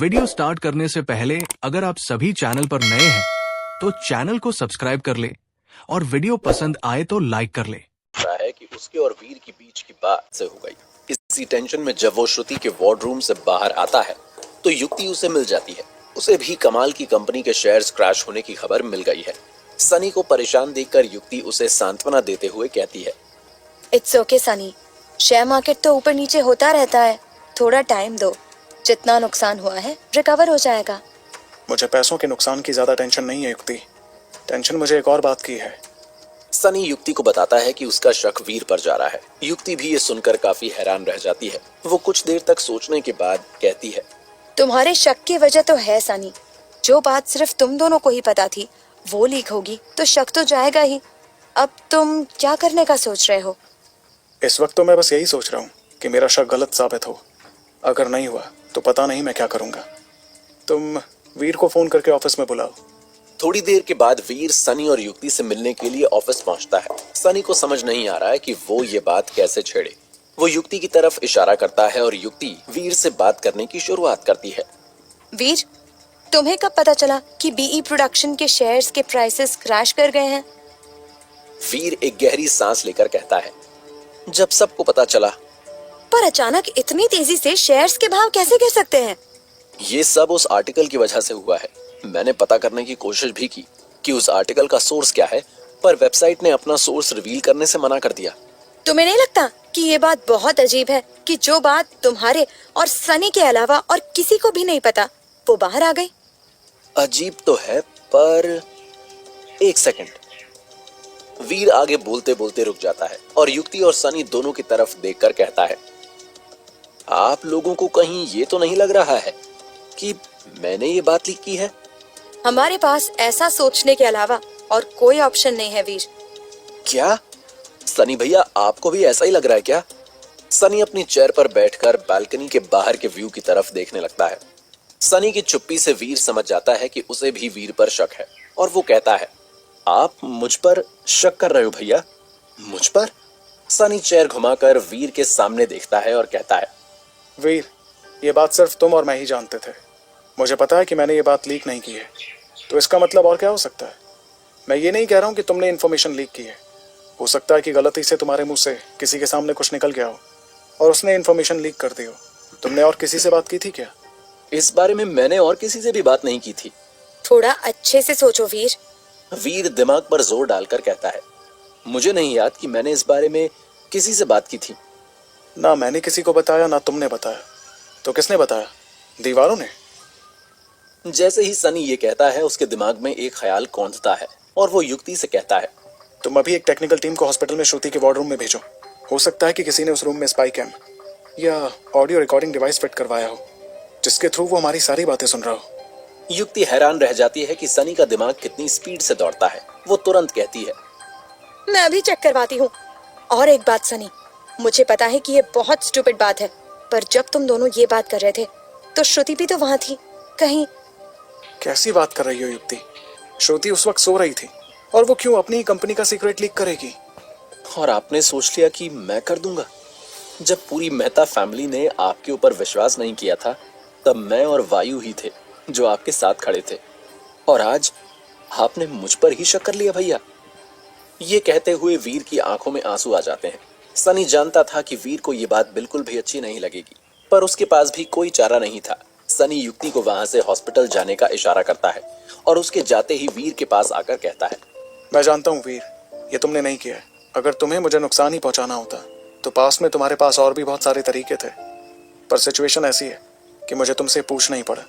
Video start करने से पहले अगर आप सभी चैनल पर नए हैं तो चैनल को सब्सक्राइब कर ले और वीडियो पसंद आए तो लाइक कर ले। रहा है कि उसके और वीर की बीच की बात से हो गई। इसी टेंशन में जब वो श्रुति के वार्डरूम से बाहर आता है तो युक्ति उसे मिल जाती है। उसे भी कमाल की कंपनी के शेयर्स क्रैश होने की खबर मिल गई है। सनी को परेशान देखकर युक्ति उसे सांत्वना देते हुए कहती है, it's okay Sunny, share market तो ऊपर नीचे होता रहता है, थोड़ा टाइम दो, जितना नुकसान हुआ है रिकवर हो जाएगा। मुझे पैसों के नुकसान की ज्यादा टेंशन नहीं है युक्ति, टेंशन मुझे एक और बात की है। सनी युक्ति को बताता है कि उसका शक वीर पर जा रहा है। युक्ति भी ये सुनकर काफी हैरान रह जाती है। वो कुछ देर तक सोचने के बाद कहती है, तुम्हारे शक की वजह तो है सनी, जो बात सिर्फ तुम दोनों को ही पता थी वो लीक होगी तो शक तो जाएगा ही। अब तुम क्या करने का सोच रहे हो? इस वक्त तो मैं बस यही सोच रहा हूँ कि मेरा शक गलत साबित हो। अगर नहीं हुआ तो पता नहीं मैं क्या करूँगा। तुम वीर को फोन करके ऑफिस में बुलाओ। थोड़ी देर के बाद वीर सनी और युक्ति से मिलने के लिए ऑफिस पहुंचता है। सनी को समझ नहीं आ रहा है कि वो ये बात कैसे छेड़े। वो युक्ति की तरफ इशारा करता है और युक्ति वीर से बात करने की शुरुआत करती है। वीर, तुम्हें कब पता चला कि बीई प्रोडक्शन के शेयर्स के प्राइसेस क्रैश कर गए हैं? वीर एक गहरी सांस लेकर कहता है, जब सबको पता चला। पर अचानक इतनी तेजी से शेयर्स के भाव कैसे गिर सकते हैं? ये सब उस आर्टिकल की वजह से हुआ है। मैंने पता करने की कोशिश भी की कि उस आर्टिकल का सोर्स क्या है, पर वेबसाइट ने अपना सोर्स रिवील करने से मना कर दिया। तुम्हें नहीं लगता कि ये बात बहुत अजीब है कि जो बात तुम्हारे और सनी के अलावा और किसी को भी नहीं पता वो बाहर आ गई? अजीब तो है, पर एक सेकंड। वीर आगे बोलते बोलते रुक जाता है और युक्ति और सनी दोनों की तरफ देखकर कहता है, आप लोगों को कहीं ये तो नहीं लग रहा है कि मैंने ये बात लीक की है? हमारे पास ऐसा सोचने के अलावा और कोई ऑप्शन नहीं है वीर। क्या सनी भैया, आपको भी ऐसा ही लग रहा है क्या? सनी अपनी चेयर पर बैठकर बालकनी के बाहर के व्यू की तरफ देखने लगता है। सनी की चुप्पी से वीर समझ जाता है कि उसे भी वीर पर शक है और वो कहता है, आप मुझ पर शक कर रहे हो भैया? मुझ पर? सनी चेयर घुमाकर वीर के सामने देखता है और कहता है, वीर, ये बात सिर्फ तुम और मैं ही जानते थे। मुझे पता है कि मैंने ये बात लीक नहीं की है, तो इसका मतलब और क्या हो सकता है? मैं ये नहीं कह रहा हूँ कि तुमने इन्फॉर्मेशन लीक की है। हो सकता है कि गलती से तुम्हारे मुंह से किसी के सामने कुछ निकल गया हो और उसने इन्फॉर्मेशन लीक कर दी हो। तुमने और किसी से बात की थी क्या? इस बारे में मैंने और किसी से भी बात नहीं की थी। थोड़ा अच्छे से सोचो वीर। वीर दिमाग पर जोर डालकर कहता है, मुझे नहीं याद कि मैंने इस बारे में किसी से बात की थी। ना मैंने किसी को बताया ना तुमने बताया, तो किसने बताया? दीवारों ने? जैसे ही सनी ये कहता है उसके दिमाग में एक ख्याल कौंधता है और वो युक्ति से कहता है, तुम अभी एक टेक्निकल टीम को हॉस्पिटल में श्रुति के वार्डरूम में भेजो। हो सकता है कि किसी ने उस रूम में स्पाई कैम या ऑडियो रिकॉर्डिंग डिवाइस फिट करवाया हो, जिसके थ्रू वो हमारी सारी बातें सुन रहा हो। युक्ति हैरान रह जाती है कि सनी का दिमाग कितनी स्पीड से दौड़ता है। वो तुरंत कहती है, मैं अभी चेक करवाती हूँ। और एक बात सनी, मुझे पता है कि ये बहुत स्टूपिड बात है, पर जब तुम दोनों ये बात कर रहे थे तो श्रुति भी तो वहाँ थी। कहीं कैसी बात कर रही हो युक्ति? श्रुति उस वक्त सो रही थी और वो क्यों अपनी ही कंपनी का सीक्रेट लीक करेगी? और आपने सोच लिया कि मैं कर दूंगा? जब पूरी मेहता फैमिली ने आपके ऊपर विश्वास नहीं किया था तब मैं और वायु ही थे जो आपके साथ खड़े थे, और आज आपने मुझ पर ही शक कर लिया भैया। ये कहते हुए वीर की आंखों में आंसू आ जाते हैं। सनी जानता था कि वीर को ये बात बिल्कुल भी अच्छी नहीं लगेगी, पर उसके पास भी कोई चारा नहीं था। सनी युक्ति को वहां से हॉस्पिटल जाने का इशारा करता है और उसके जाते ही वीर के पास आकर कहता है, मैं जानता हूँ वीर, ये तुमने नहीं किया है। अगर तुम्हें मुझे नुकसान ही पहुंचाना होता तो पास में तुम्हारे पास और भी बहुत सारे तरीके थे, पर सिचुएशन ऐसी है कि मुझे तुमसे पूछना ही पड़ा।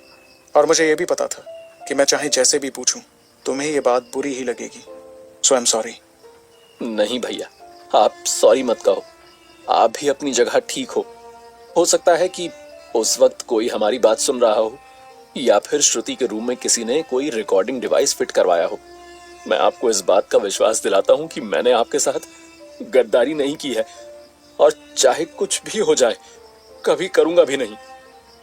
और मुझे ये भी पता था कि मैं चाहे जैसे भी पूछूं तुम्हें ये बात बुरी ही लगेगी। सो आई एम सॉरी। नहीं भैया, आप सॉरी मत कहो। आप भी अपनी जगह ठीक हो सकता है कि उस वक्त कोई हमारी बात सुन रहा हो या फिर श्रुति के रूम में किसी ने कोई रिकॉर्डिंग डिवाइस फिट करवाया हो। मैं आपको इस बात का विश्वास दिलाता हूं कि मैंने आपके साथ गद्दारी नहीं की है, और चाहे कुछ भी हो जाए कभी करूंगा भी नहीं।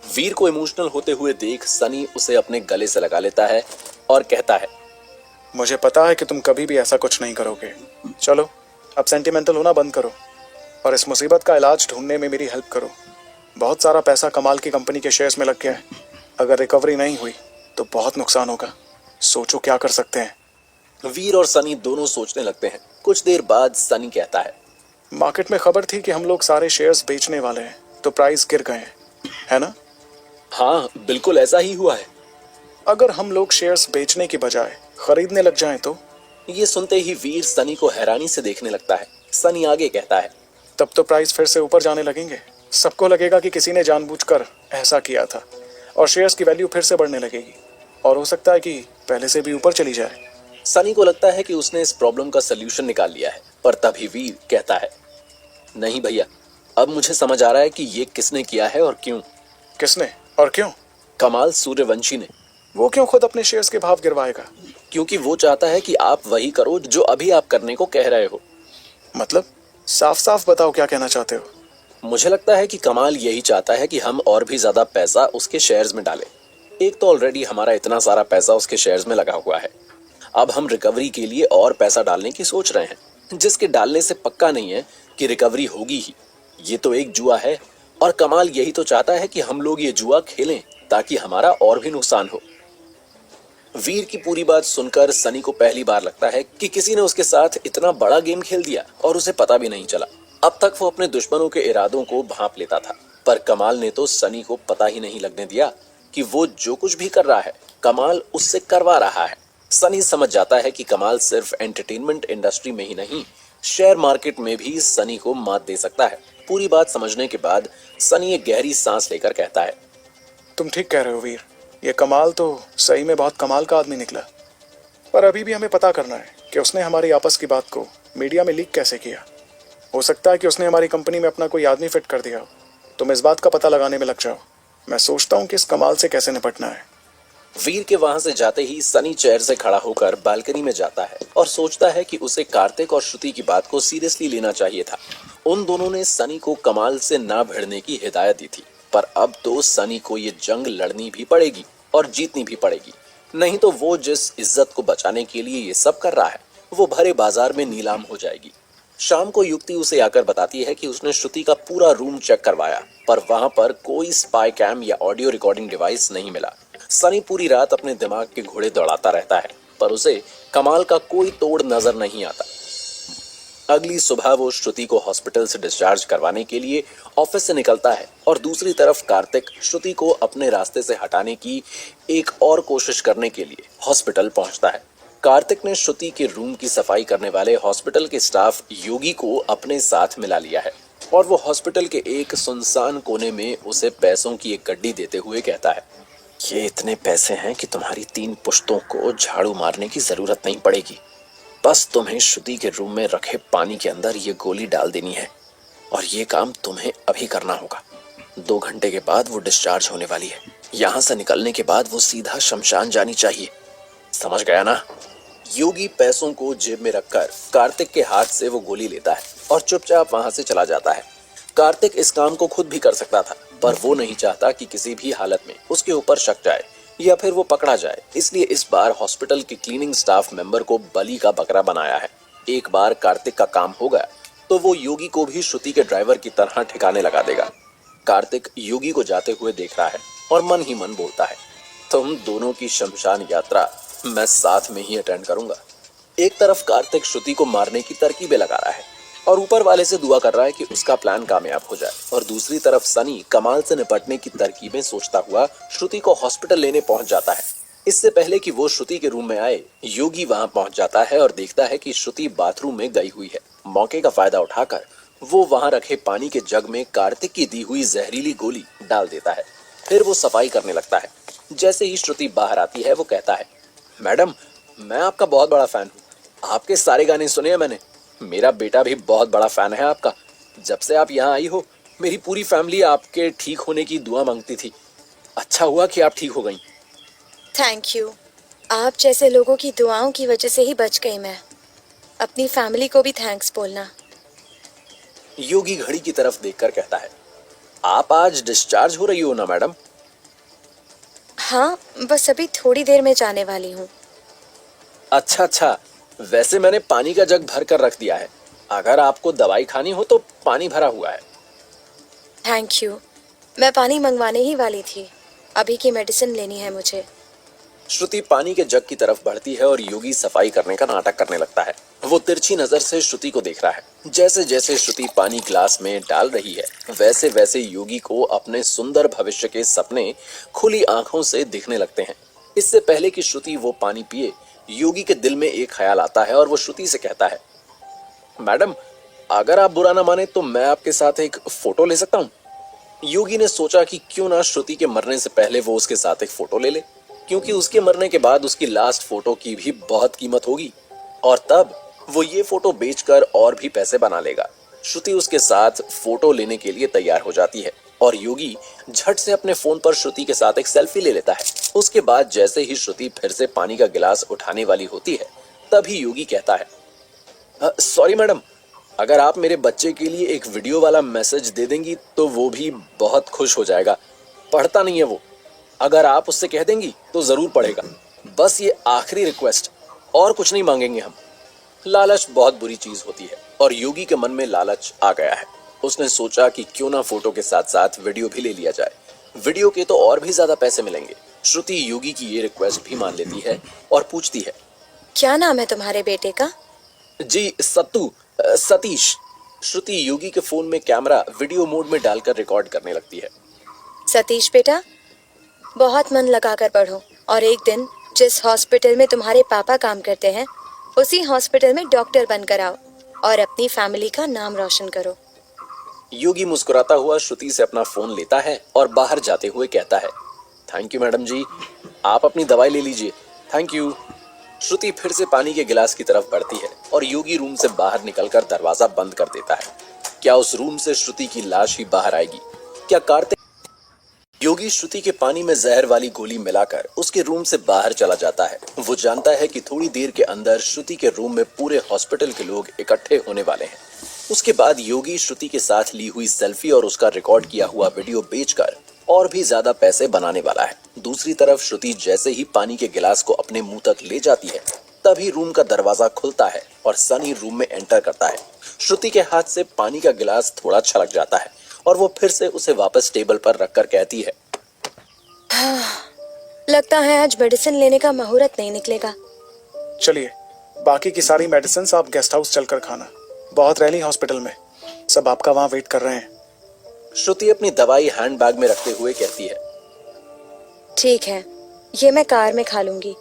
वीर को इमोशनल होते हुए देख सनी उसे अपने गले से लगा लेता है और कहता है, मुझे पता है कि तुम कभी भी ऐसा कुछ नहीं करोगे। चलो अब सेंटिमेंटल होना बंद करो और इस मुसीबत का इलाज ढूंढने में मेरी हेल्प करो। बहुत सारा पैसा कमाल की कंपनी के शेयर्स में लग गया है। अगर रिकवरी नहीं हुई तो बहुत नुकसान होगा। सोचो क्या कर सकते हैं। वीर और सनी दोनों सोचने लगते हैं। कुछ देर बाद सनी कहता है, मार्केट में खबर थी कि हम लोग सारे शेयर्स बेचने वाले हैं, तो प्राइस गिर गए हैं, है ना? हाँ बिल्कुल ऐसा ही हुआ है। अगर हम लोग शेयर्स बेचने की बजाय खरीदने लग जाएं तो? ये सुनते ही वीर सनी को हैरानी से देखने लगता है। सनी आगे कहता है, तब तो प्राइस फिर से ऊपर जाने लगेंगे। सबको लगेगा कि किसी ने जानबूझकर ऐसा किया था और शेयर्स की वैल्यू फिर से बढ़ने लगेगी और हो सकता है कि पहले से भी ऊपर चली जाए। सनी को लगता है कि उसने इस प्रॉब्लम का सल्यूशन निकाल लिया है, पर तभी वीर कहता है, नहीं भैया, अब मुझे समझ आ रहा है कि ये किसने किया है और क्यों। किसने और क्यों? कमाल सूर्यवंशी ने। वो क्यों खुद अपने शेयर्स के भाव गिरवाएगा? क्योंकि वो चाहता है कि आप वही करो जो अभी आप करने को कह रहे हो। मतलब साफ साफ बताओ क्या कहना चाहते हो? मुझे लगता है कि कमाल यही चाहता है कि हम और भी ज्यादा पैसा उसके शेयर्स में डालें। एक तो ऑलरेडी हमारा इतना सारा पैसा उसके शेयर्स में लगा हुआ है, अब हम रिकवरी के लिए और पैसा डालने की सोच रहे हैं, जिसके डालने से पक्का नहीं है कि रिकवरी होगी ही। ये तो एक जुआ है और कमाल यही तो चाहता है कि हम लोग ये जुआ खेलें ताकि हमारा और भी नुकसान हो। वीर की पूरी बात सुनकर सनी को पहली बार लगता है कि किसी ने उसके साथ इतना बड़ा गेम खेल दिया और उसे पता भी नहीं चला। अब तक वो अपने दुश्मनों के इरादों को भांप लेता था, पर कमाल ने तो सनी को पता ही नहीं लगने दिया कि वो जो कुछ भी कर रहा है कमाल उससे करवा रहा है। सनी समझ जाता है कि कमाल सिर्फ एंटरटेनमेंट इंडस्ट्री में ही नहीं, शेयर मार्केट में भी सनी को मात दे सकता है। पूरी बात समझने के बाद सनी एक गहरी सांस लेकर कहता है, तुम ठीक कह रहे हो वीर, ये कमाल तो सही में बहुत कमाल का आदमी निकला। पर अभी भी हमें पता करना है कि उसने हमारी आपस की बात को मीडिया में लीक कैसे किया। हो सकता है कि उसने हमारी कंपनी में अपना कोई आदमी फिट कर दिया हो। तुम इस बात का पता लगाने में लग जाओ। मैं सोचता हूँ कि इस कमाल से कैसे निपटना है। वीर के वहां से जाते ही सनी चेयर से खड़ा होकर बालकनी में जाता है और सोचता है कि उसे कार्तिक और श्रुति की बात को सीरियसली लेना चाहिए था। उन दोनों ने सनी को कमाल से ना भिड़ने की हिदायत दी थी, पर अब तो सनी को ये जंग लड़नी भी पड़ेगी और जीतनी भी पड़ेगी, नहीं तो वो जिस इज्जत को बचाने के लिए ये सब कर रहा है वो भरे बाजार में नीलाम हो जाएगी। शाम को युक्ति उसे आकर बताती है कि उसने श्रुति का पूरा रूम चेक करवाया, पर वहां पर कोई स्पाई कैम या ऑडियो रिकॉर्डिंग डिवाइस नहीं मिला। सनी पूरी रात अपने दिमाग के घोड़े दौड़ाता रहता है, पर उसे कमाल का कोई तोड़ नजर नहीं आता। अगली सुबह वो श्रुति को हॉस्पिटल से डिस्चार्ज करवाने के लिए ऑफिस से निकलता है और दूसरी तरफ कार्तिक श्रुति को अपने रास्ते से हटाने की एक और कोशिश करने के लिए हॉस्पिटल पहुंचता है। कार्तिक ने श्रुति के रूम की सफाई करने वाले हॉस्पिटल के स्टाफ योगी को अपने साथ मिला लिया है और वो हॉस्पिटल के एक सुनसान कोने में उसे पैसों की एक गड्डी देते हुए कहता है, ये इतने पैसे हैं कि तुम्हारी 3 पुश्तों को झाड़ू मारने की जरूरत नहीं पड़ेगी। बस तुम्हें श्रुति के रूम में रखे पानी के अंदर ये गोली डाल देनी है और ये काम तुम्हें अभी करना होगा। 2 घंटे के बाद वो डिस्चार्ज होने वाली है। यहाँ से निकलने के बाद वो सीधा शमशान जानी चाहिए, समझ गया ना? योगी पैसों को जेब में रखकर कार्तिक के हाथ से वो गोली लेता है और चुपचाप वहां से चला जाता है। कार्तिक इस काम को खुद भी कर सकता था, पर वो नहीं चाहता कि किसी भी हालत में उसके ऊपर शक जाए या फिर वो पकड़ा जाए, इसलिए इस बार हॉस्पिटल के क्लीनिंग स्टाफ मेंबर को बलि का बकरा बनाया है। एक बार कार्तिक का काम हो गया तो वो योगी को भी श्रुति के ड्राइवर की तरह ठिकाने लगा देगा। कार्तिक योगी को जाते हुए देख रहा है और मन ही मन बोलता है, तुम दोनों की शमशान यात्रा मैं साथ में ही अटेंड करूंगा। एक तरफ कार्तिक श्रुति को मारने की तरकीबें लगा रहा है और ऊपर वाले से दुआ कर रहा है कि उसका प्लान कामयाब हो जाए, और दूसरी तरफ सनी कमाल से निपटने की तरकीबें सोचता हुआ श्रुति को हॉस्पिटल लेने पहुंच जाता है। इससे पहले कि वो श्रुति के रूम में आए, योगी वहां पहुंच जाता है और देखता है कि श्रुति बाथरूम में गई हुई है। मौके का फायदा उठाकर वो वहां रखे पानी के जग में कार्तिक की दी हुई जहरीली गोली डाल देता है। फिर वो सफाई करने लगता है। जैसे ही श्रुति बाहर आती है वो कहता है, मैडम मैं आपका बहुत बड़ा फैन हूँ, आपके सारे गाने सुने हैं मैंने। मेरा बेटा भी बहुत बड़ा फैन है आपका। जब से आप यहाँ आई हो मेरी पूरी फैमिली आपके ठीक होने की दुआ मांगती थी। अच्छा हुआ कि आप ठीक हो गई। Thank you. आप जैसे लोगों की दुआओं की वजह से ही बच गई मैं। अपनी फैमिली को भी थैंक्स बोलना। योगी घड़ी की तरफ देखकर कहता है, आप आज डिस्चार्ज हो रही हो ना मैडम? हाँ, बस अभी थोड़ी देर में जाने वाली हूँ। अच्छा, वैसे मैंने पानी का जग भर कर रख दिया है, अगर आपको दवाई खानी हो तो पानी भरा हुआ है। थैंक यू, मैं पानी मंगवाने ही वाली थी। अभी की मेडिसिन लेनी है मुझे। श्रुति पानी के जग की तरफ बढ़ती है और योगी सफाई करने का नाटक करने लगता है। वो तिरछी नजर से श्रुति को देख रहा है। जैसे जैसे श्रुति पानी ग्लास में डाल रही है, वैसे वैसे योगी को अपने सुंदर भविष्य के सपने खुली आंखों से दिखने लगते हैं। इससे पहले कि श्रुति वो पानी पिए, योगी के दिल में एक ख्याल आता है और वो श्रुति से कहता है, मैडम, अगर आप बुरा ना माने तो मैं आपके साथ एक फोटो ले सकता हूँ। योगी ने सोचा कि क्यों ना श्रुति के मरने से पहले वो उसके साथ एक फोटो ले ले, क्योंकि उसके मरने के बाद उसकी लास्ट फोटो की भी बहुत कीमत होगी और तब वो ये फोटो बेचकर और भी पैसे बना लेगा। श्रुति उसके साथ फोटो लेने के लिए तैयार हो जाती है और योगी झट से अपने फोन पर श्रुति के साथ एक सेल्फी ले लेता है। उसके बाद जैसे ही श्रुति फिर से पानी का गिलास उठाने वाली होती है, तभी योगी कहता है, सॉरी मैडम, अगर आप मेरे बच्चे के लिए एक वीडियो वाला मैसेज दे देंगी तो वो भी बहुत खुश हो जाएगा। पढ़ता नहीं है वो, अगर आप उससे कह देंगी तो जरूर पढ़ेगा। बस ये आखिरी रिक्वेस्ट, और कुछ नहीं मांगेंगे हम। लालच बहुत बुरी चीज होती है और योगी के मन में लालच आ गया है। उसने सोचा कि क्यों ना फोटो के साथ साथ वीडियो भी ले लिया जाए। वीडियो के तो और भी ज्यादा पैसे मिलेंगे। श्रुति योगी की ये रिक्वेस्ट भी मान लेती है और पूछती है, क्या नाम है तुम्हारे बेटे का? जी सतीश। श्रुति योगी के फोन में कैमरा वीडियो मोड में डालकर रिकॉर्ड करने लगती है। सतीश बेटा, बहुत मन लगाकर पढ़ो और एक दिन जिस हॉस्पिटल में तुम्हारे पापा काम करते हैं, उसी हॉस्पिटल में डॉक्टर बनकर आओ और अपनी फैमिली का नाम रोशन करो। योगी मुस्कुराता हुआ श्रुति से अपना फोन लेता है और बाहर जाते हुए कहता है, थैंक यू मैडम जी, आप अपनी दवाई ले लीजिए। Thank you. श्रुति फिर से पानी के गिलास की तरफ बढ़ती है और योगी रूम से बाहर निकलकर दरवाजा बंद कर देता है। क्या उस रूम से श्रुति की लाश ही बाहर आएगी? क्या कार्तिक? योगी श्रुति के पानी में जहर वाली गोली मिलाकर उसके रूम से बाहर चला जाता है। वो जानता है कि थोड़ी देर के अंदर श्रुति के रूम में पूरे हॉस्पिटल के लोग इकट्ठे होने वाले हैं। उसके बाद योगी श्रुति के साथ ली हुई सेल्फी और उसका रिकॉर्ड किया हुआ वीडियो बेचकर और भी ज्यादा पैसे बनाने वाला है। दूसरी तरफ श्रुति जैसे ही पानी के गिलास को अपने मुंह तक ले जाती है, तभी रूम का दरवाजा खुलता है और सनी रूम में एंटर करता है। श्रुति के हाथ से पानी का गिलास थोड़ा छलक जाता है और वो फिर से उसे वापस टेबल पर रखकर कहती है, लगता है आज मेडिसिन लेने का मुहूर्त नहीं निकलेगा। चलिए, बाकी की सारी मेडिसिन आप गेस्ट हाउस चलकर खाना। बहुत रैली हॉस्पिटल में, सब आपका वहां वेट कर रहे हैं। श्रुति अपनी दवाई हैंडबैग में रखते हुए कहती है, ठीक है, ये मैं कार में खा लूंगी।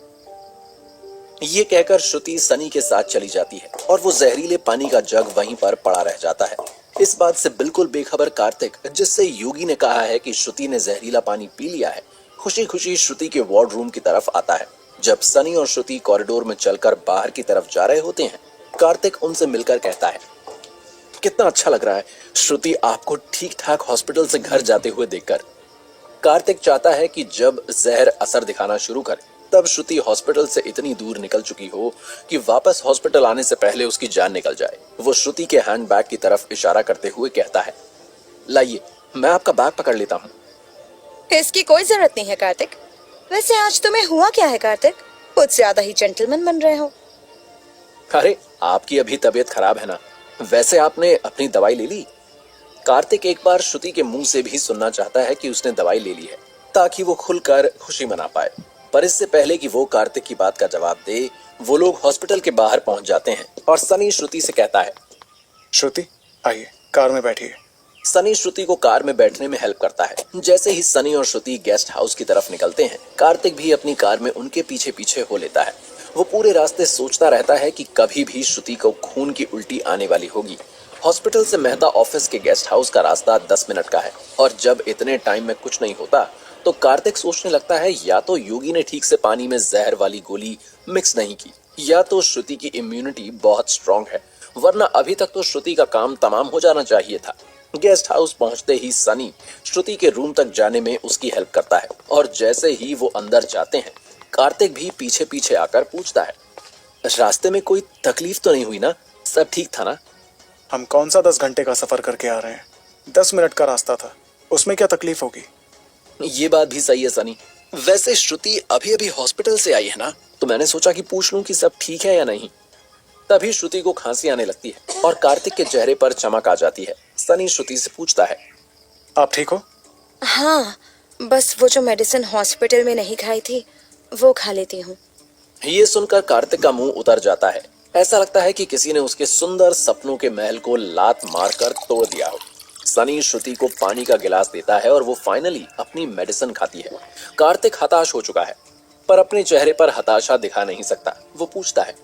ये कहकर श्रुति सनी के साथ चली जाती है और वो जहरीले पानी का जग वहीं पर पड़ा रह जाता है। इस बात से बिल्कुल बेखबर कार्तिक, जिससे योगी ने कहा है कि श्रुति ने जहरीला पानी पी लिया है, खुशी खुशी श्रुति के वार्ड रूम की तरफ आता है। जब सनी और श्रुति कॉरिडोर में चलकर बाहर की तरफ जा रहे होते हैं, कार्तिक उनसे मिलकर कहता है, कितना अच्छा लग रहा है श्रुति आपको ठीक ठाक हॉस्पिटल से घर जाते हुए देखकर। कार्तिक चाहता है कि जब जहर असर दिखाना शुरू करे, तब श्रुति हॉस्पिटल से इतनी दूर निकल चुकी हो कि वापस हॉस्पिटल आने से पहले उसकी जान निकल जाए। वो श्रुति के हैंडबैग की तरफ इशारा करते हुए कहता है, लाइए, मैं आपका बैग पकड़ लेता हूँ। इसकी कोई जरूरत नहीं है कार्तिक। वैसे आज तुम्हें हुआ क्या है कार्तिक? कुछ ज्यादा ही जेंटलमैन बन रहे हो। अरे, आपकी अभी तबीयत खराब है ना? वैसे आपने अपनी दवाई ले ली? कार्तिक एक बार श्रुति के मुंह से भी सुनना चाहता है कि उसने दवाई ले ली है, ताकि वो खुलकर खुशी मना पाए। पर इससे पहले कि वो कार्तिक की बात का जवाब दे, वो लोग हॉस्पिटल के बाहर पहुंच जाते हैं और सनी श्रुति से कहता है, श्रुति आइए, कार में बैठिए। सनी श्रुति को कार में बैठने में हेल्प करता है। जैसे ही सनी और श्रुति गेस्ट हाउस की तरफ निकलते हैं, कार्तिक भी अपनी कार में उनके पीछे पीछे हो लेता है। वो पूरे रास्ते सोचता रहता है कि कभी भी श्रुति को खून की उल्टी आने वाली होगी। हॉस्पिटल से मेहता ऑफिस के गेस्ट हाउस का रास्ता 10 मिनट का है और जब इतने टाइम में कुछ नहीं होता तो कार्तिक सोचने लगता है, या तो योगी ने ठीक से पानी में जहर वाली गोली मिक्स नहीं की, या तो श्रुति की इम्यूनिटी बहुत स्ट्रांग है, वरना अभी तक तो श्रुति का काम तमाम हो जाना चाहिए था। गेस्ट हाउस पहुंचते ही सनी श्रुति के रूम तक जाने में उसकी हेल्प करता है और जैसे ही वो अंदर जाते हैं, कार्तिक भी पीछे पीछे आकर पूछता है, रास्ते में कोई तकलीफ तो नहीं हुई ना? सब ठीक था ना? हम कौन सा 10 घंटे का सफर करके आ रहे हैं? 10 मिनट का रास्ता था, उसमें क्या तकलीफ होगी? ये बात भी सही है सनी। वैसे श्रुति अभी अभी हॉस्पिटल से आई है ना, तो मैंने सोचा कि पूछ लूं कि सब ठीक है या नहीं। तभी श्रुति को खांसी आने लगती है और कार्तिक के चेहरे पर चमक आ जाती है। सनी श्रुति से पूछता है, आप ठीक हो? हाँ, बस वो जो मेडिसिन हॉस्पिटल में नहीं खाई थी वो खा लेती हूँ। ये सुनकर कार्तिक का मुंह उतर जाता है। ऐसा लगता है कि किसी ने उसके सुंदर सपनों के महल को लात मारकर तोड़ दिया हो। सनी श्रुति को पानी का गिलास देता है और वो फाइनली अपनी मेडिसिन खाती है। कार्तिक हताश हो चुका है, पर अपने चेहरे पर हताशा दिखा नहीं सकता। वो पूछता है,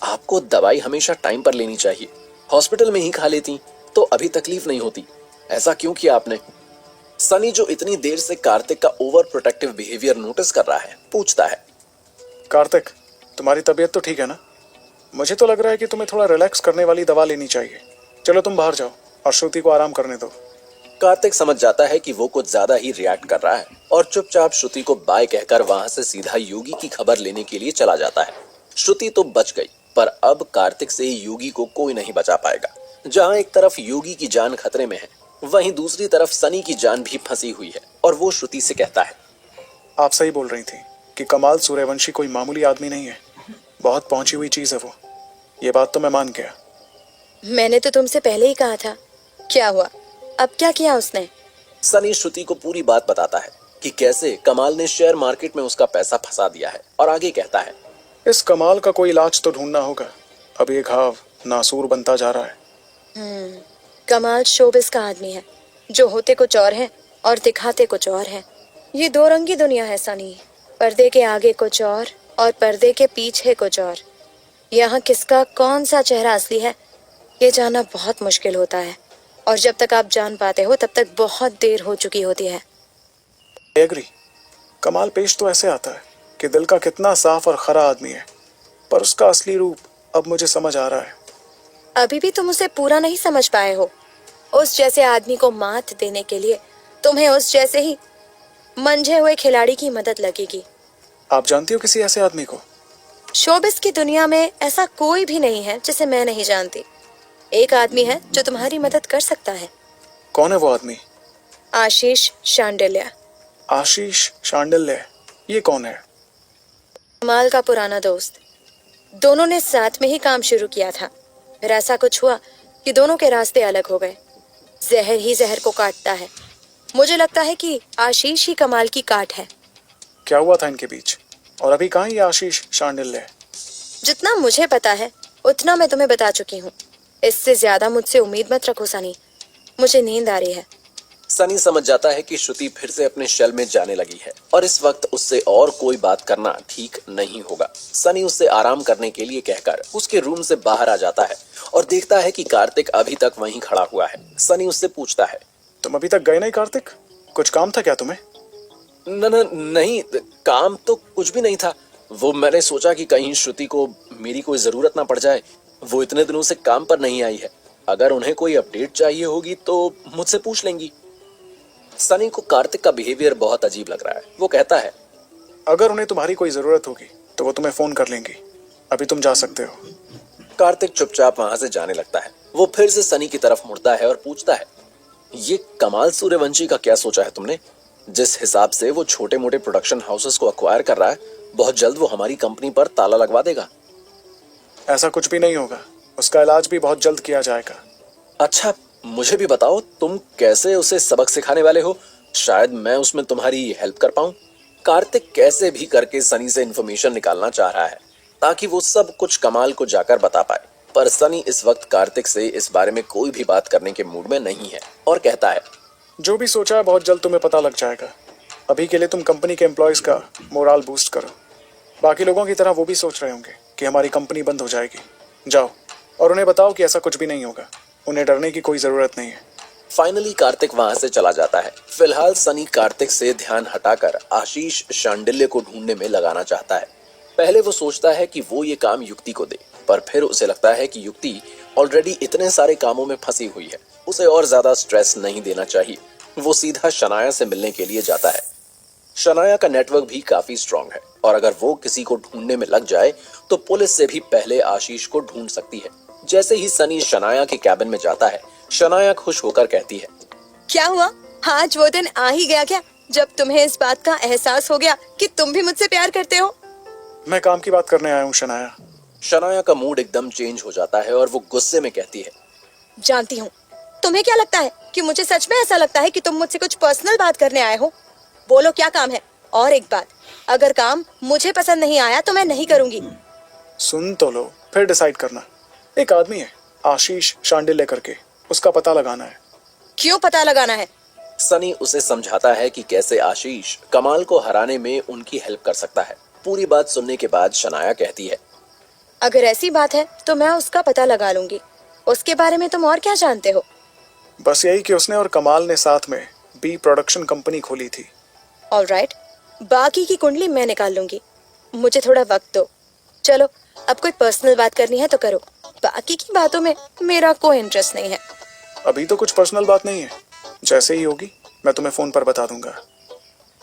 आपको दवाई हमेशा टाइम पर लेनी चाहिए, हॉस्पिटल में ही खा लेती तो अभी तकलीफ नहीं होती, ऐसा क्यों किया आपने? सनी, जो इतनी देर से कार्तिक का ओवर प्रोटेक्टिव बिहेवियर नोटिस कर रहा है, पूछता है, कार्तिक, तुम्हारी तबीयत तो ठीक है ना? मुझे तो लग रहा है कि तुम्हें थोड़ा रिलैक्स करने वाली दवा लेनी चाहिए। चलो तुम बाहर जाओ और श्रुति को आराम करने दो। कार्तिक समझ जाता है कि वो कुछ ज्यादा ही रिएक्ट कर रहा है और चुपचाप श्रुति को बाय कहकर वहां से सीधा योगी की खबर लेने के लिए चला जाता है। श्रुति तो बच गई, पर अब कार्तिक से योगी को कोई नहीं बचा पाएगा। जहां एक तरफ योगी की जान खतरे में है, वहीं दूसरी तरफ सनी की जान भी फंसी हुई है और वो श्रुति से कहता है, आप सही बोल रही थी कि कमाल सूर्यवंशी कोई मामूली आदमी नहीं है, बहुत पहुंची हुई चीज है वो। ये बात तो मैं मान गया। मैंने तो तुमसे पहले ही कहा था। क्या हुआ? अब क्या किया उसने? सनी श्रुति को पूरी बात बताता है कि कैसे कमाल ने शेयर मार्केट में उसका पैसा फंसा दिया है और आगे कहता है, इस कमाल का कोई इलाज तो ढूंढना होगा, अब ये घाव नासूर बनता जा रहा है। कमाल शोबिस का आदमी है, जो होते कुछ और है और दिखाते कुछ और है। ये दो रंगी दुनिया है सनी, पर्दे के आगे कुछ और पर्दे के पीछे कुछ और। यहाँ किसका कौन सा चेहरा असली है ये जानना बहुत मुश्किल होता है, और जब तक आप जान पाते हो तब तक बहुत देर हो चुकी होती है। एग्री। कमाल पेश तो ऐसे आता है कि दिल का कितना साफ और खरा आदमी है, पर उसका असली रूप अब मुझे समझ आ रहा है। अभी भी तुम उसे पूरा नहीं समझ पाए हो। उस जैसे आदमी को मात देने के लिए तुम्हें उस जैसे ही मंझे हुए खिलाड़ी की मदद लगेगी। आप जानती हो किसी ऐसे आदमी को? शोबिस की दुनिया में ऐसा कोई भी नहीं है जिसे मैं नहीं जानती। एक आदमी है जो तुम्हारी मदद कर सकता है। कौन है वो आदमी? आशीष शांडिल्य। आशीष शांडिल्य? ये कौन है? कमाल का पुराना दोस्त। दोनों ने साथ में ही काम शुरू किया था, फिर ऐसा कुछ हुआ कि दोनों के रास्ते अलग हो गए। जहर ही जहर को काटता है। मुझे लगता है कि आशीष ही कमाल की काट है। क्या हुआ था इनके बीच, और अभी कहाँ ये आशीष शांडिल्य है? जितना मुझे पता है उतना मैं तुम्हें बता चुकी हूँ। इससे ज्यादा मुझसे उम्मीद मत रखो सनी, मुझे नींद आ रही है। सनी समझ जाता है कि श्रुति फिर से अपने शेल में जाने लगी है और इस वक्त उससे और कोई बात करना ठीक नहीं होगा। सनी उससे आराम करने के लिए कहकर उसके रूम से बाहर आ जाता है और देखता है कि कार्तिक अभी तक वहीं खड़ा हुआ है। सनी उससे पूछता है, तुम अभी तक गए नहीं कार्तिक? कुछ काम था क्या तुम्हें? नहीं, काम तो कुछ भी नहीं था। वो मैंने सोचा कि कहीं श्रुति को मेरी कोई जरूरत ना पड़ जाए। वो इतने दिनों से काम पर नहीं आई है, अगर उन्हें कोई अपडेट चाहिए होगी तो मुझसे पूछ लेंगी। सनी को कार्तिक का बिहेवियर बहुत अजीब लग रहा है। वो कहता है, अगर उन्हें तुम्हारी कोई जरूरत होगी तो वो तुम्हें फोन कर लेंगी, अभी तुम जा सकते हो। कार्तिक चुपचाप वहां से जाने लगता है। वो फिर से सनी की तरफ मुड़ता है और पूछता है, ये कमाल सूर्यवंशी का क्या सोचा है तुमने? जिस हिसाब से वो छोटे मोटे प्रोडक्शन हाउसेस को अक्वायर कर रहा है, बहुत जल्द वो हमारी कंपनी पर ताला लगवा देगा। ऐसा कुछ भी नहीं होगा, उसका इलाज भी बहुत जल्द किया जाएगा। अच्छा, मुझे भी बताओ तुम कैसे उसे सबक सिखाने वाले हो, शायद मैं उसमें तुम्हारी हेल्प कर पाऊं। कार्तिक कैसे भी करके सनी से इंफॉर्मेशन निकालना चाह रहा है ताकि वो सब कुछ कमाल को जाकर बता पाए, पर सनी इस वक्त कार्तिक से इस बारे में कोई भी बात करने के मूड में नहीं है और कहता है, जो भी सोचा है बहुत जल्द तुम्हें पता लग जाएगा। अभी के लिए तुम कंपनी के एम्प्लॉयज का मोराल बूस्ट करो। बाकी लोगों की तरह वो भी सोच रहे होंगे कि हमारी कंपनी बंद हो जाएगी। जाओ और उन्हें बताओ कि ऐसा कुछ भी नहीं होगा, उन्हें डरने की कोई जरूरत नहीं है। फाइनली कार्तिक वहां से चला जाता है। फिलहाल सनी कार्तिक से ध्यान हटाकर आशीष शांडिल्य को ढूंढने में लगाना चाहता है। पहले वो सोचता है कि वो ये काम युक्ति को दे, पर फिर उसे लगता है कि युक्ति ऑलरेडी इतने सारे कामों में फंसी हुई है, उसे और ज्यादा स्ट्रेस नहीं देना चाहिए। वो सीधा शनाया से मिलने के लिए जाता है। शनाया का नेटवर्क भी काफी स्ट्रांग है और अगर वो किसी को ढूंढने में लग जाए तो पुलिस से भी पहले आशीष को ढूंढ सकती है। जैसे ही सनी शनाया के कैबिन में जाता है, शनाया खुश होकर कहती है, क्या हुआ? आज वो दिन आ ही गया क्या जब तुम्हें इस बात का एहसास हो गया कि तुम भी मुझसे प्यार करते हो? मैं काम की बात करने आया हूँ शनाया। शनाया का मूड एकदम चेंज हो जाता है और वो गुस्से में कहती है, जानती हूँ। तुम्हें क्या लगता है कि मुझे सच में ऐसा लगता है कि तुम मुझसे कुछ पर्सनल बात करने आए हो? बोलो क्या काम है। और एक बात, अगर काम मुझे पसंद नहीं आया तो मैं नहीं करूंगी। सुन तो लो, फिर डिसाइड करना। एक आदमी है आशीष शांडिल्य करके, उसका पता लगाना है। क्यों पता लगाना है? सनी उसे समझाता है कि कैसे आशीष कमाल को हराने में उनकी हेल्प कर सकता है। पूरी बात सुनने के बाद शनाया कहती है, अगर ऐसी बात है तो मैं उसका पता लगा लूंगी। उसके बारे में तुम और क्या जानते हो? बस यही कि उसने और कमाल ने साथ में बी प्रोडक्शन कंपनी खोली थी। ऑलराइट, बाकी की कुंडली मैं निकाल लूंगी। मुझे थोड़ा वक्त दो। चलो, अब कोई पर्सनल बात करनी है तो करो। बाकी की बातों में मेरा कोई इंटरेस्ट नहीं है। अभी तो कुछ पर्सनल बात नहीं है, जैसे ही होगी मैं तुम्हें फोन पर बता दूंगा।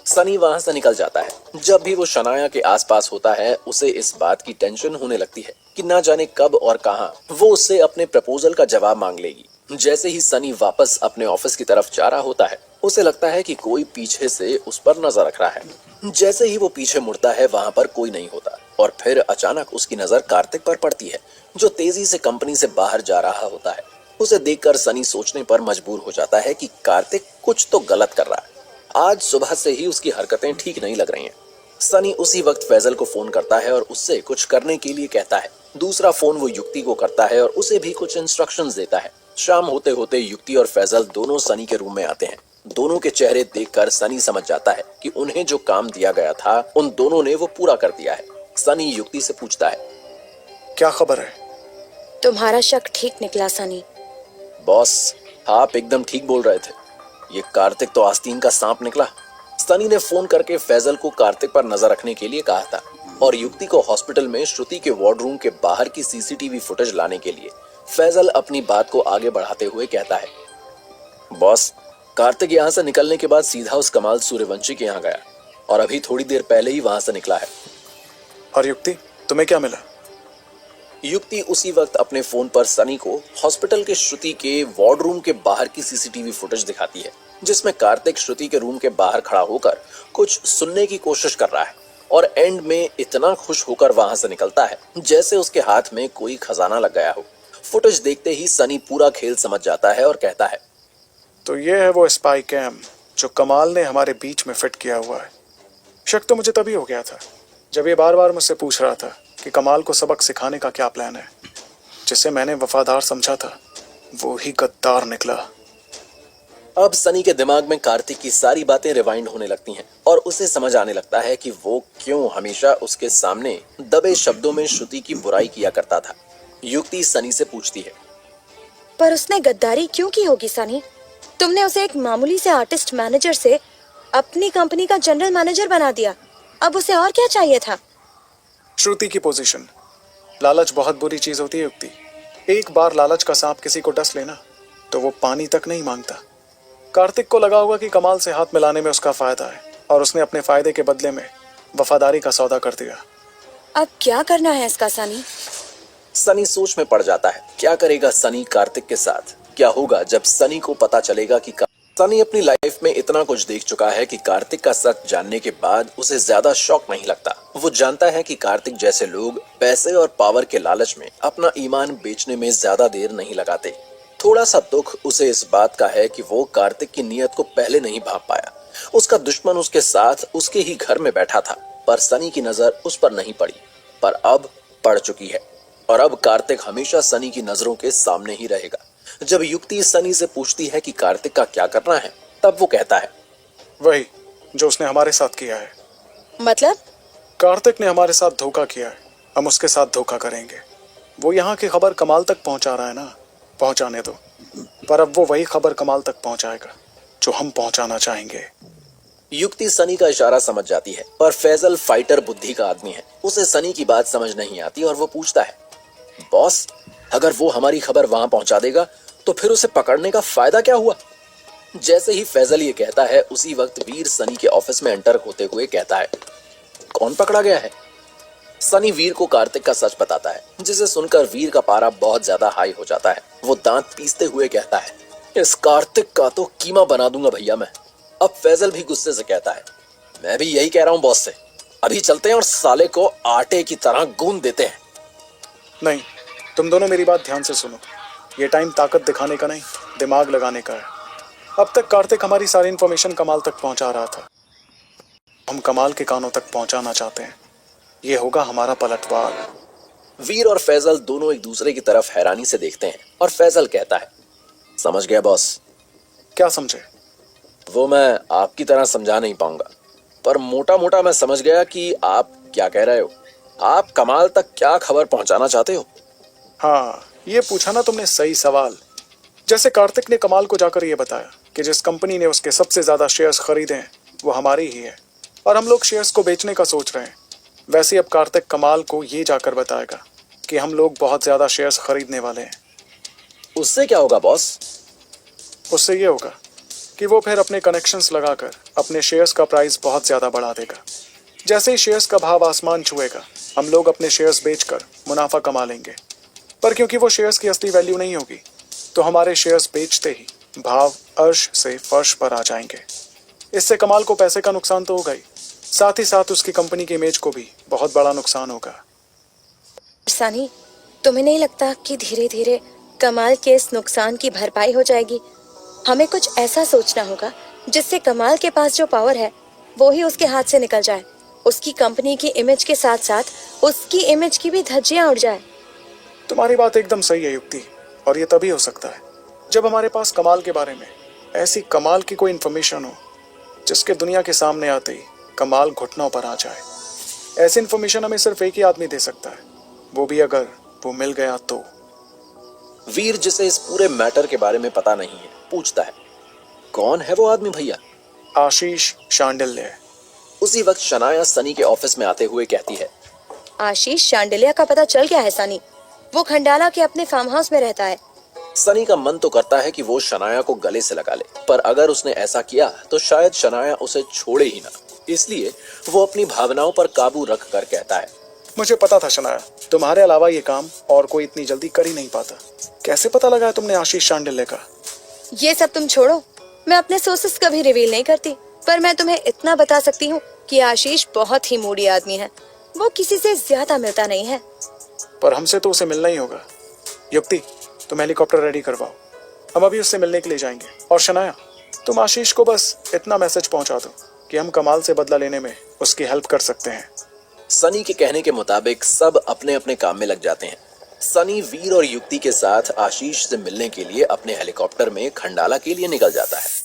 सनी वहां से निकल जाता है। जब भी वो शनाया के आसपास होता है उसे इस बात की टेंशन होने लगती है कि ना जाने कब और कहां वो उससे अपने प्रपोजल का जवाब मांग लेगी। जैसे ही सनी वापस अपने ऑफिस की तरफ जा रहा होता है उसे लगता है कि कोई पीछे से उस पर नजर रख रहा है। जैसे ही वो पीछे मुड़ता है वहां पर कोई नहीं होता और फिर अचानक उसकी नजर कार्तिक पर पड़ती है जो तेजी से कंपनी से बाहर जा रहा होता है। उसे देखकर सनी सोचने पर मजबूर हो जाता है कि कार्तिक कुछ तो गलत कर रहा है। आज सुबह से ही उसकी हरकतें ठीक नहीं लग रही हैं। सनी उसी वक्त फैजल को फोन करता है और उससे कुछ करने के लिए कहता है। दूसरा फोन वो युक्ति को करता है और उसे भी कुछ इंस्ट्रक्शंस देता है। शाम होते होते युक्ति और फैजल दोनों सनी के रूम में आते हैं। दोनों के चेहरे देखकर सनी समझ जाता है कि उन्हें जो काम दिया गया था उन दोनों ने वो पूरा कर दिया है। सनी युक्ति से पूछता है, क्या खबर है? तुम्हारा शक ठीक निकला सनी। बॉस आप एकदम ठीक बोल रहे थे, ये कार्तिक तो आस्तीन का सांप निकला। सनी ने फोन करके फैजल को कार्तिक पर नजर रखने के लिए कहा था और युक्ति को हॉस्पिटल में श्रुति के वार्ड रूम के बाहर की सीसीटीवी फुटेज लाने के लिए। फैजल अपनी बात को आगे बढ़ाते हुए कहता है, बॉस कार्तिक यहाँ से निकलने के बाद सीधा उस कमाल सूर्यवंशी के यहाँ गया और अभी थोड़ी देर पहले ही वहां से निकला है। और युक्ति, तुम्हें क्या मिला? युक्ति उसी वक्त अपने फोन पर सनी को हॉस्पिटल के श्रुति के वार्ड रूम के बाहर की सीसीटीवी फुटेज दिखाती है जिसमें कार्तिक श्रुति के रूम के बाहर खड़ा होकर कुछ सुनने की कोशिश कर रहा है और एंड में इतना खुश होकर वहां से निकलता है जैसे उसके हाथ में कोई खजाना लग गया हो। फुटेज देखते ही सनी पूरा खेल समझ जाता है और कहता है, तो ये है वो स्पाई कैम जो कमाल ने हमारे बीच में फिट किया हुआ है। शक तो मुझे तभी हो गया था जब ये बार बार मुझसे पूछ रहा था कि कमाल को सबक सिखाने का क्या प्लान है। जिसे मैंने वफादार समझा था वो ही गद्दार निकला। अब सनी के दिमाग में कार्तिक की सारी बातें रिवाइंड होने लगती हैं और उसे समझ आने लगता है कि वो क्यों हमेशा उसके सामने दबे शब्दों में श्रुति की बुराई किया करता था। युक्ति सनी से पूछती है, पर उसने गद्दारी क्यों की होगी सनी? तुमने उसे एक मामूली से आर्टिस्ट मैनेजर से अपनी कंपनी का जनरल मैनेजर बना दिया। अब उसे और क्या चाहिए था? श्रुति की पोजीशन। लालच बहुत बुरी चीज होती है युक्ति। एक बार लालच का सांप किसी को डस लेना तो वो पानी तक नहीं मांगता। कार्तिक को लगा होगा कि कमाल से हाथ मिलाने में उसका फायदा है और उसने अपने फायदे के बदले में वफादारी का सौदा कर दिया। अब क्या करना है इसका सनी? सनी सोच में पड़ जाता है। क्या करेगा सनी कार्तिक के साथ? क्या होगा जब सनी को पता चलेगा कि सनी अपनी लाइफ में इतना कुछ देख चुका है कि कार्तिक का सच जानने के बाद उसे ज्यादा शॉक नहीं लगता। वो जानता है कि कार्तिक जैसे लोग पैसे और पावर के लालच में अपना ईमान बेचने में ज्यादा देर नहीं लगाते। थोड़ा सा दुख उसे इस बात का है कि वो कार्तिक की नीयत को पहले नहीं भांप पाया। उसका दुश्मन उसके साथ उसके ही घर में बैठा था पर सनी की नजर उस पर नहीं पड़ी, पर अब पड़ चुकी है और अब कार्तिक हमेशा सनी की नजरों के सामने ही रहेगा। जब युक्ति सनी से पूछती है कि कार्तिक का क्या करना है तब वो कहता है, वही जो उसने हमारे साथ किया है। मतलब? कार्तिक ने हमारे साथ धोखा किया है, हम उसके साथ धोखा करेंगे। वो यहाँ की खबर कमाल तक पहुंचा रहा है ना, पहुंचाने दो। पर अब वो वही खबर कमाल तक पहुंचाएगा जो हम पहुंचाना चाहेंगे। युक्ति सनी का इशारा समझ जाती है पर फैजल फाइटर बुद्धि का आदमी है। उसे सनी की बात समझ नहीं आती और वो पूछता है, बॉस अगर वो हमारी खबर वहां पहुंचा देगा तो फिर उसे पकड़ने का फायदा क्या हुआ? जैसे ही फैजल ये कहता है उसी वक्त वीर सनी के ऑफिस में एंटर होते हुए कहता है, कौन पकड़ा गया है? सनी वीर को कार्तिक का सच बताता है जिसे सुनकर वीर का पारा बहुत ज्यादा हाई हो जाता है। वो दांत पीसते हुए कहता है, इस कार्तिक का तो कीमा बना दूंगा भैया मैं। अब फैजल भी गुस्से से कहता है, मैं भी यही कह रहा हूँ बॉस से, अभी चलते हैं और साले को आटे की तरह गूंद देते हैं। नहीं, तुम दोनों मेरी बात ध्यान से सुनो। ये टाइम ताकत दिखाने का नहीं, दिमाग लगाने का है। अब तक कार्तिक हमारी सारी इंफॉर्मेशन कमाल तक पहुंचा रहा था हम कमाल के कानों तक पहुंचाना चाहते हैं। ये होगा हमारा पलटवार। वीर और फैजल दोनों एक दूसरे की तरफ हैरानी से देखते हैं और फैजल कहता है, समझ गया बॉस। क्या समझे? वो मैं आपकी तरह समझा नहीं पाऊंगा, पर मोटा मोटा मैं समझ गया कि आप क्या कह रहे हो। आप कमाल तक क्या खबर पहुंचाना चाहते हो? हाँ, ये पूछा ना तुमने सही सवाल। जैसे कार्तिक ने कमाल को जाकर ये बताया कि जिस कंपनी ने उसके सबसे ज्यादा शेयर्स खरीदे हैं वो हमारी ही है और हम लोग शेयर्स को बेचने का सोच रहे हैं, वैसे अब कार्तिक कमाल को ये जाकर बताएगा कि हम लोग बहुत ज्यादा शेयर्स खरीदने वाले हैं। उससे क्या होगा बॉस? उससे ये होगा कि वो फिर अपने कनेक्शंस लगाकर अपने शेयर्स का प्राइस बहुत ज्यादा बढ़ा देगा। जैसे ही शेयर्स का भाव आसमान छुएगा, हम लोग अपने शेयर्स बेचकर मुनाफा कमा लेंगे। पर क्योंकि वो शेयर्स की असली वैल्यू नहीं होगी, तो हमारे शेयर्स बेचते ही भाव अर्श से फर्श पर आ जाएंगे। इससे कमाल को पैसे का नुकसान तो होगा ही, साथ ही साथ उसकी कंपनी की इमेज को भी बहुत बड़ा नुकसान होगा। सनी, तुम्हें नहीं लगता कि धीरे धीरे कमाल के इस नुकसान की भरपाई हो जाएगी? हमें कुछ ऐसा सोचना होगा जिससे कमाल के पास जो पावर है वो ही उसके हाथ से निकल जाए। उसकी कंपनी की इमेज के साथ साथ उसकी इमेज की भी धज्जियां उड़ जाए। तुम्हारी बात एकदम सही है युक्ति, और ये तभी हो सकता है जब हमारे पास कमाल के बारे में ऐसी कमाल की कोई इन्फॉर्मेशन हो जिसके दुनिया के सामने आते ही कमाल घुटनों पर आ जाए। ऐसी इन्फॉर्मेशन हमें सिर्फ एक ही आदमी दे सकता है, वो भी अगर वो मिल गया तो। वीर, जिसे इस पूरे मैटर के बारे में पता नहीं है, पूछता है, कौन है वो आदमी भैया? आशीष शांडिल्य। उसी वक्त शनाया सनी के ऑफिस में आते हुए कहती है, आशीष शांडिलिया का पता चल गया है सनी। वो खंडाला के अपने फार्म हाउस में रहता है। सनी का मन तो करता है कि वो शनाया को गले से लगा ले, पर अगर उसने ऐसा किया तो शायद शनाया उसे छोड़े ही ना। इसलिए वो अपनी भावनाओं पर काबू रख कर कहता है, मुझे पता था शनाया, तुम्हारे अलावा ये काम और कोई इतनी जल्दी कर ही नहीं पाता। कैसे पता लगाया तुमने आशीष शांडिल्य का? ये सब तुम छोड़ो, मैं अपने सोर्सेस कभी रिवील नहीं करती, पर मैं तुम्हें इतना बता सकती हूँ कि आशीष बहुत ही मूडी आदमी है। वो किसी से ज्यादा मिलता नहीं है। पर हमसे तो उसे मिलना ही होगा। युक्ति, तुम हेलीकॉप्टर रेडी करवाओ, हम अभी उससे मिलने के लिए जाएंगे। और शनाया, तुम आशीष को बस इतना मैसेज पहुंचा दो कि हम कमाल से बदला लेने में उसकी हेल्प कर सकते हैं। सनी के कहने के मुताबिक सब अपने अपने काम में लग जाते हैं। सनी वीर और युक्ति के साथ आशीष से मिलने के लिए अपने हेलीकॉप्टर में खंडाला के लिए निकल जाता है।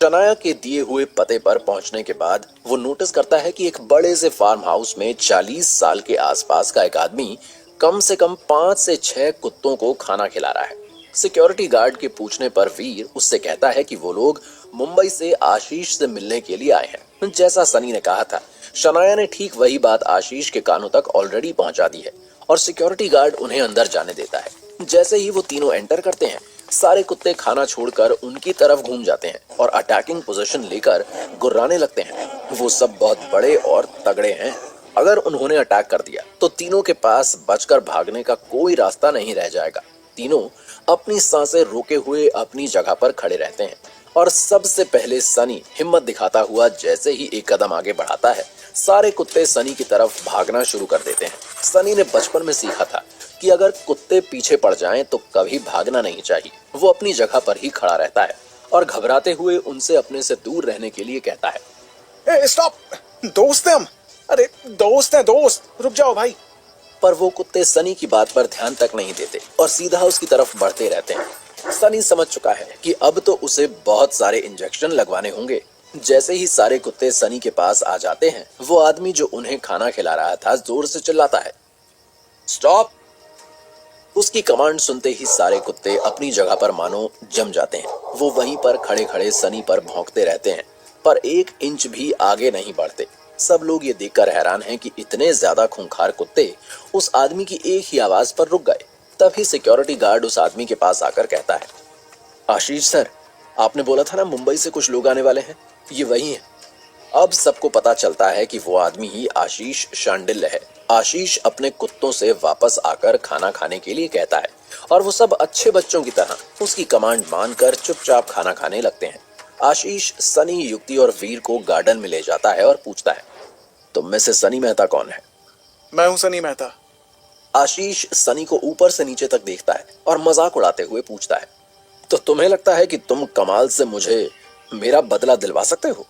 शनाया के दिए हुए पते पर पहुंचने के बाद वो नोटिस करता है कि एक बड़े से फार्म हाउस में 40 साल के आसपास का एक आदमी कम से कम 5 से 6 कुत्तों को खाना खिला रहा है। सिक्योरिटी गार्ड के पूछने पर वीर उससे कहता है कि वो लोग मुंबई से आशीष से मिलने के लिए आए हैं। जैसा सनी ने कहा था, शनाया ने ठीक वही बात आशीष के कानों तक ऑलरेडी पहुंचा दी है और सिक्योरिटी गार्ड उन्हें अंदर जाने देता है। जैसे ही वो तीनों एंटर करते हैं, सारे कुत्ते खाना छोड़कर उनकी तरफ घूम जाते हैं और अटैकिंग पोजीशन लेकर गुर्राने लगते हैं। वो सब बहुत बड़े और तगड़े हैं। अगर उन्होंने अटैक कर दिया तो तीनों के पास बचकर भागने का कोई रास्ता नहीं रह जाएगा। तीनों अपनी सांसें रोके हुए अपनी जगह पर खड़े रहते हैं और सबसे पहले सनी हिम्मत दिखाता हुआ जैसे ही एक कदम आगे बढ़ाता है, सारे कुत्ते सनी की तरफ भागना शुरू कर देते हैं। सनी ने बचपन में सीखा था कि अगर कुत्ते पीछे पड़ जाएं तो कभी भागना नहीं चाहिए। वो अपनी जगह पर ही खड़ा रहता है और घबराते हुए उनसे अपने से दूर रहने के लिए कहता है, स्टॉप, दोस्त हैं हम। अरे दोस्त हैं, दोस्त, रुक जाओ भाई। पर वो कुत्ते सनी की बात पर ध्यान तक नहीं देते और सीधा उसकी तरफ बढ़ते रहते हैं। सनी समझ चुका है कि अब तो उसे बहुत सारे इंजेक्शन लगवाने होंगे। जैसे ही सारे कुत्ते सनी के पास आ जाते हैं, वो आदमी जो उन्हें खाना खिला रहा था जोर से चिल्लाता है, स्टॉप। उसकी कमांड सुनते ही सारे कुत्ते अपनी जगह पर मानो जम जाते हैं। वो वहीं पर खड़े खड़े सनी पर भौंकते रहते हैं, पर 1 इंच भी आगे नहीं बढ़ते। सब लोग ये देखकर हैरान हैं कि इतने ज्यादा खूंखार कुत्ते उस आदमी की एक ही आवाज पर रुक गए। तभी सिक्योरिटी गार्ड उस आदमी के पास आकर कहता है, आशीष सर, आपने बोला था ना मुंबई से कुछ लोग आने वाले हैं, ये वही है। अब सबको पता चलता है कि वो आदमी ही आशीष शांडिल्य है। आशीष अपने कुत्तों से वापस आकर खाना खाने के लिए कहता है और वो सब अच्छे बच्चों की तरह उसकी कमांड मानकर चुपचाप खाना खाने लगते हैं। आशीष सनी, युक्ति और वीर को गार्डन में ले जाता है और पूछता है, तुम में से सनी मेहता कौन है? मैं हूं सनी मेहता। आशीष सनी को ऊपर से नीचे तक देखता है और मजाक उड़ाते हुए पूछता है, तो तुम्हें लगता है कि तुम कमाल से मुझे मेरा बदला दिलवा सकते हो?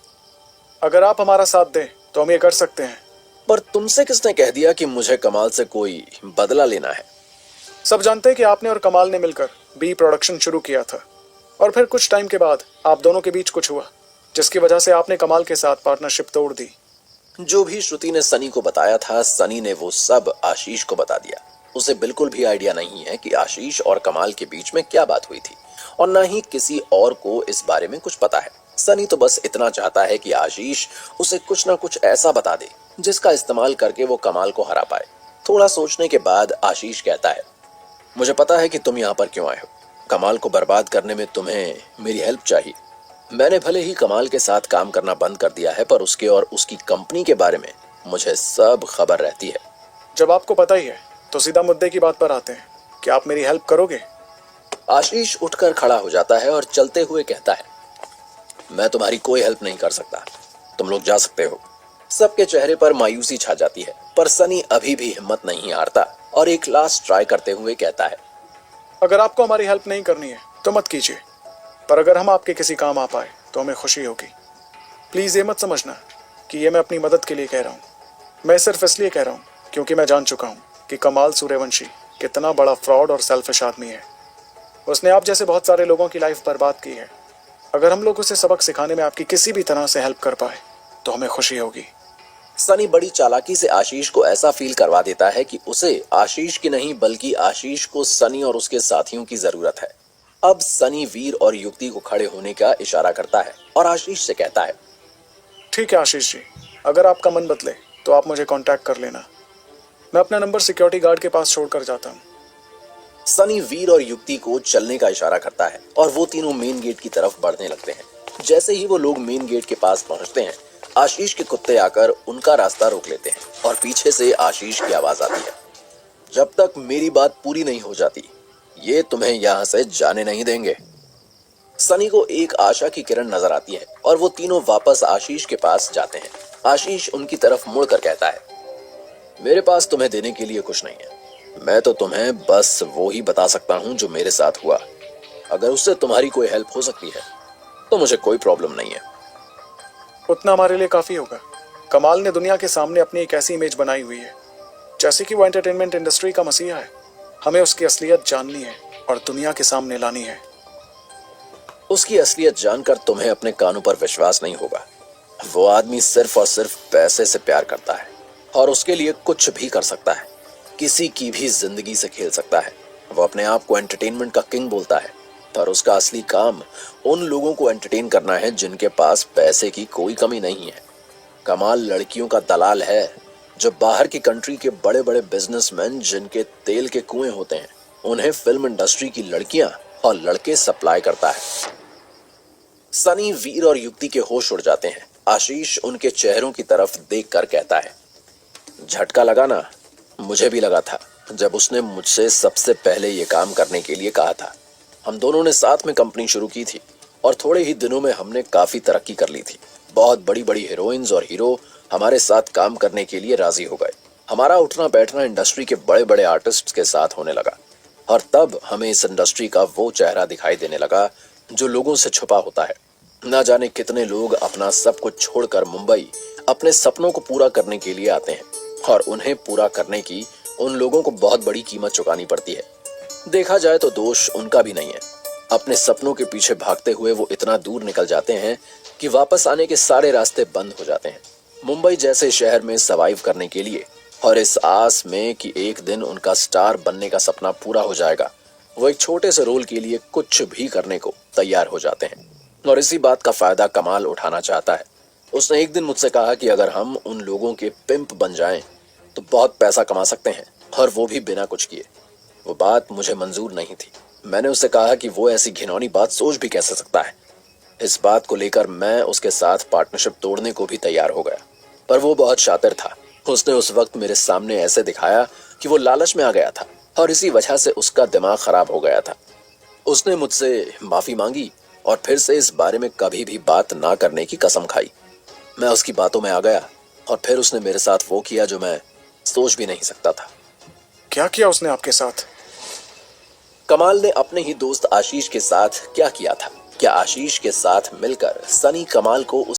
अगर आप हमारा साथ दें तो हम ये कर सकते हैं। पर तुमसे किसने कह दिया कि मुझे कमाल से कोई बदला लेना है? सब जानते हैं कि आपने और कमाल ने मिलकर बी प्रोडक्शन शुरू किया था, और फिर कुछ टाइम के बाद आप दोनों के बीच कुछ हुआ जिसकी वजह से आपने कमाल के साथ पार्टनरशिप तोड़ दी। जो भी श्रुति ने सनी को बताया था, सनी ने वो सब आशीष को बता दिया। उसे बिल्कुल भी आइडिया नहीं है कि आशीष और कमाल के बीच में क्या बात हुई थी, और न ही किसी और को इस बारे में कुछ पता है। सनी तो बस इतना चाहता है कि आशीष उसे कुछ ना कुछ ऐसा बता दे जिसका इस्तेमाल करके वो कमाल को हरा पाए। थोड़ा सोचने के बाद आशीष कहता है, मुझे पता है कि तुम यहाँ पर क्यों आए हो। कमाल को बर्बाद करने में तुम्हें मेरी हेल्प चाहिए। मैंने भले ही कमाल के साथ काम करना बंद कर दिया है, पर उसके और उसकी कंपनी के बारे में मुझे सब खबर रहती है। जब आपको पता ही है तो सीधा मुद्दे की बात पर आते हैं कि आप मेरी हेल्प करोगे? आशीष उठकर खड़ा हो जाता है और चलते हुए कहता है, मैं तुम्हारी कोई हेल्प नहीं कर सकता, तुम लोग जा सकते हो। सबके चेहरे पर मायूसी छा जाती है, पर सनी अभी भी हिम्मत नहीं हारता और एक लास्ट ट्राई करते हुए कहता है, अगर आपको हमारी हेल्प नहीं करनी है तो मत कीजिए, पर अगर हम आपके किसी काम आ पाए तो हमें खुशी होगी। प्लीज ये मत समझना कि ये मैं अपनी मदद के लिए कह रहा हूँ, मैं सिर्फ इसलिए कह रहा हूँ क्योंकि मैं जान चुका हूँ कि कमाल सूर्यवंशी कितना बड़ा फ्रॉड और सेल्फिश आदमी है। उसने आप जैसे बहुत सारे लोगों की लाइफ बर्बाद की है। अगर हम लोग उसे सबक सिखाने में आपकी किसी भी तरह से हेल्प कर पाए तो हमें खुशी होगी। सनी बड़ी चालाकी से आशीष को ऐसा फील करवा देता है कि उसे आशीष की नहीं बल्कि आशीष को सनी और उसके साथियों की जरूरत है। अब सनी वीर और युक्ति को खड़े होने का इशारा करता है और आशीष से कहता है, ठीक है आशीष जी, अगर आपका मन बदले तो आप मुझे कांटेक्ट कर लेना। मैं अपना नंबर सिक्योरिटी गार्ड के पास छोड़कर जाता हूँ। सनी वीर और युक्ति को चलने का इशारा करता है और वो तीनों मेन गेट की तरफ बढ़ने लगते हैं। जैसे ही वो लोग मेन गेट के पास पहुंचते हैं, आशीष के कुत्ते आकर उनका रास्ता रोक लेते हैं और पीछे से आशीष की आवाज आती है, जब तक मेरी बात पूरी नहीं हो जाती ये तुम्हें यहाँ से जाने नहीं देंगे। सनी को एक आशा की किरण नजर आती है और वो तीनों वापस आशीष के पास जाते हैं। आशीष उनकी तरफ मुड़कर कहता है, मेरे पास तुम्हें देने के लिए कुछ नहीं है, मैं तो तुम्हें बस वो ही बता सकता हूँ जो मेरे साथ हुआ। अगर उससे तुम्हारी कोई हेल्प हो सकती है तो मुझे कोई प्रॉब्लम नहीं है। उतना हमारे लिए काफी होगा। कमाल ने दुनिया के सामने अपनी एक ऐसी इमेज बनाई हुई है जैसे कि वो एंटरटेनमेंट इंडस्ट्री का मसीहा है। हमें उसकी असलियत जाननी है और दुनिया के सामने लानी है। उसकी असलियत जानकर तुम्हें अपने कानों पर विश्वास नहीं होगा। वो आदमी सिर्फ और सिर्फ पैसे से प्यार करता है और उसके लिए कुछ भी कर सकता है, किसी की भी जिंदगी से खेल सकता है। वो अपने आप को एंटरटेनमेंट का किंग बोलता है, पर उसका असली काम उन लोगों को एंटरटेन करना है जिनके पास पैसे की कोई कमी नहीं है। कमाल लड़कियों का दलाल है जो बाहर की कंट्री के बड़े बड़े बिजनेसमैन जिनके तेल के कुएं होते हैं, उन्हें फिल्म इंडस्ट्री की लड़कियां और लड़के सप्लाई करता है। सनी वीर और युक्ति के होश उड़ जाते हैं। आशीष उनके चेहरों की तरफ देखकर कहता है, झटका लगा ना? मुझे भी लगा था जब उसने मुझसे सबसे पहले ये काम करने के लिए कहा था। हम दोनों ने साथ में कंपनी शुरू की थी और थोड़े ही दिनों में हमने काफी तरक्की कर ली थी। बहुत बड़ी बड़ी हीरोइंस और हीरो हमारे साथ काम करने के लिए राजी हो गए। हमारा उठना बैठना इंडस्ट्री के बड़े बड़े आर्टिस्ट्स के साथ होने लगा और तब हमें इस इंडस्ट्री का वो चेहरा दिखाई देने लगा जो लोगों से छुपा होता है। ना जाने कितने लोग अपना सब कुछ छोड़कर मुंबई अपने सपनों को पूरा करने के लिए आते हैं और उन्हें पूरा करने की उन लोगों को बहुत बड़ी कीमत चुकानी पड़ती है। देखा जाए तो दोष उनका भी नहीं है। अपने सपनों के पीछे भागते हुए वो इतना दूर निकल जाते हैं कि वापस आने के सारे रास्ते बंद हो जाते हैं। मुंबई जैसे शहर में सर्वाइव करने के लिए और इस आस में कि एक दिन उनका स्टार बनने का सपना पूरा हो जाएगा, वो एक छोटे से रोल के लिए कुछ भी करने को तैयार हो जाते हैं। और इसी बात का फायदा कमाल उठाना चाहता है। उसने एक दिन मुझसे कहा कि अगर हम उन लोगों के पिंप बन जाएं तो बहुत पैसा कमा सकते हैं, और वो भी बिना कुछ किए। वो बात मुझे मंजूर नहीं थी। मैंने उससे कहा कि वो ऐसी घिनौनी बात सोच भी कैसे सकता है। इस बात को लेकर मैं उसके साथ पार्टनरशिप तोड़ने को भी तैयार हो गया, पर वो बहुत शातिर था। उसने उस वक्त मेरे सामने ऐसे दिखाया कि वो लालच में आ गया था और इसी वजह से उसका दिमाग खराब हो गया था। उसने मुझसे माफी मांगी और फिर से इस बारे में कभी भी बात ना करने की कसम खाई। मैं उसकी बातों में आ गया और फिर उसने मेरे साथ वो किया जो मैं सोच भी नहीं सकता था। क्या किया उसने आपके साथ? कमाल ने अपने ही दोस्त आशीष के साथ क्या किया था? क्या आशीष के साथ मिलकर सनी कमाल को